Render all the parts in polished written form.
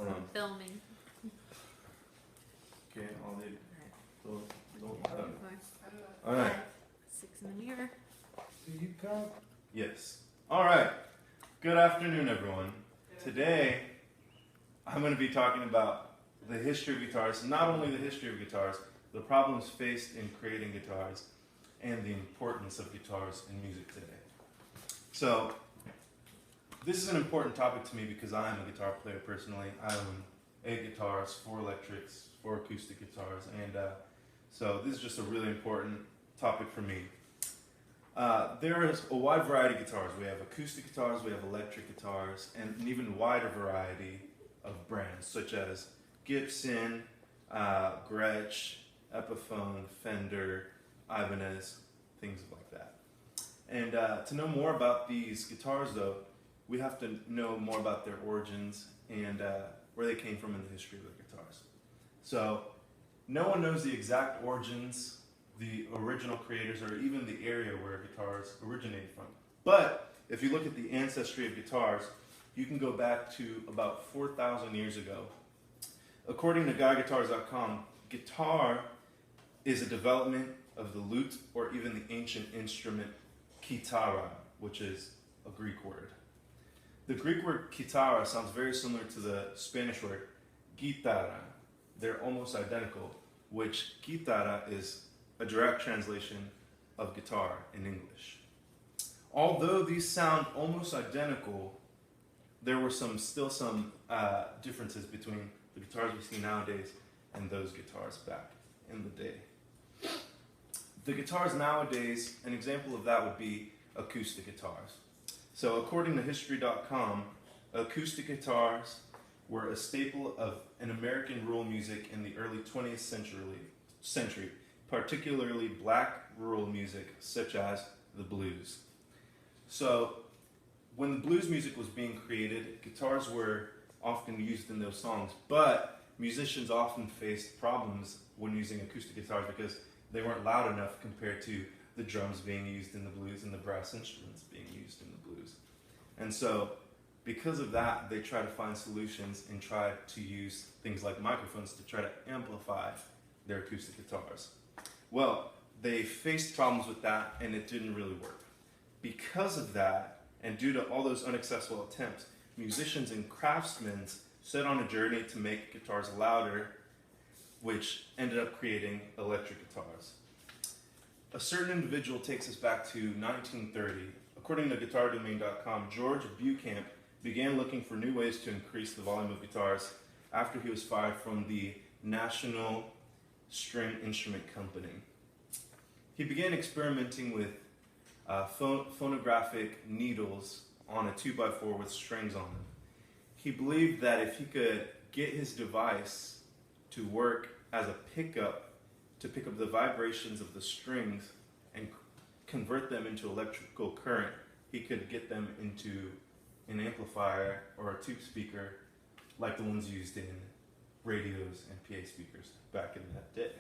Hold on. Filming. Okay, I'll leave. Don't Fine. Alright. 6 in the mirror. Do you count? Yes. Alright. Good afternoon, everyone. Today, I'm going to be talking about the history of guitars. Not only the history of guitars, the problems faced in creating guitars, and the importance of guitars in music today. So, this is an important topic to me because I am a guitar player personally. I own 8 guitars, 4 electrics, 4 acoustic guitars, and so this is just a really important topic for me. There is a wide variety of guitars. We have acoustic guitars, we have electric guitars, and an even wider variety of brands such as Gibson, Gretsch, Epiphone, Fender, Ibanez, things like that. And to know more about these guitars though, we have to know more about their origins and where they came from in the history of the guitars. So no one knows the exact origins, the original creators, or even the area where guitars originated from. But if you look at the ancestry of guitars, you can go back to about 4,000 years ago. According to GuyGuitars.com, guitar is a development of the lute or even the ancient instrument kitara, which is a Greek word. The Greek word kitara sounds very similar to the Spanish word guitarra. They're almost identical, which guitarra is a direct translation of guitar in English. Although these sound almost identical, there were still some differences between the guitars we see nowadays and those guitars back in the day. The guitars nowadays, an example of that would be acoustic guitars. So according to History.com, acoustic guitars were a staple of an American rural music in the early 20th century, particularly black rural music such as the blues. So when the blues music was being created, guitars were often used in those songs, but musicians often faced problems when using acoustic guitars because they weren't loud enough compared to the drums being used in the blues and the brass instruments being used in the blues. And so because of that, they try to find solutions and try to use things like microphones to try to amplify their acoustic guitars. Well, they faced problems with that and it didn't really work. Because of that, and due to all those unsuccessful attempts, musicians and craftsmen set on a journey to make guitars louder, which ended up creating electric guitars. A certain individual takes us back to 1930. According to GuitarDomain.com, George Bucamp began looking for new ways to increase the volume of guitars after he was fired from the National String Instrument Company. He began experimenting with phonographic needles on a 2x4 with strings on them. He believed that if he could get his device to work as a pickup, to pick up the vibrations of the strings and convert them into electrical current, he could get them into an amplifier or a tube speaker like the ones used in radios and PA speakers back in that day.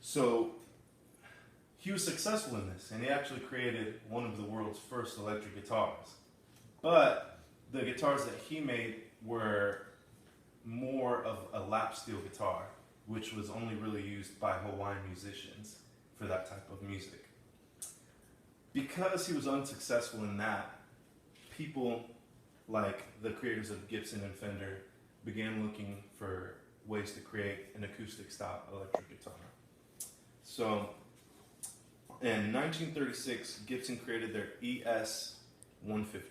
So he was successful in this, and he actually created one of the world's first electric guitars. But the guitars that he made were more of a lap steel guitar, which was only really used by Hawaiian musicians for that type of music. Because he was unsuccessful in that, people like the creators of Gibson and Fender began looking for ways to create an acoustic style electric guitar. So in 1936, Gibson created their ES-150.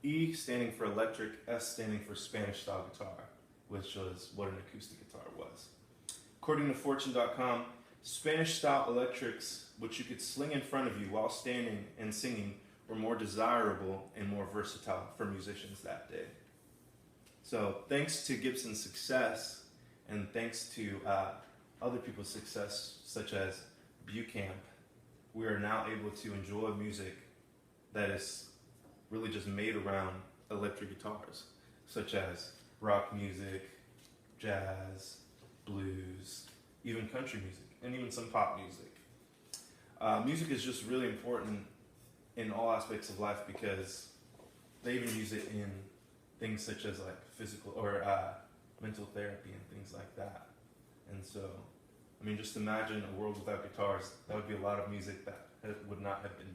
E standing for electric, S standing for Spanish style guitar, which was what an acoustic guitar was. According to Fortune.com, Spanish style electrics, which you could sling in front of you while standing and singing, were more desirable and more versatile for musicians that day. So thanks to Gibson's success, and thanks to other people's success, such as Bucamp, we are now able to enjoy music that is really just made around electric guitars, such as rock music, jazz, blues, even country music, and even some pop music. Music is just really important in all aspects of life because they even use it in things such as like physical or mental therapy and things like that. And so, I mean, just imagine a world without guitars. That would be a lot of music that would not have been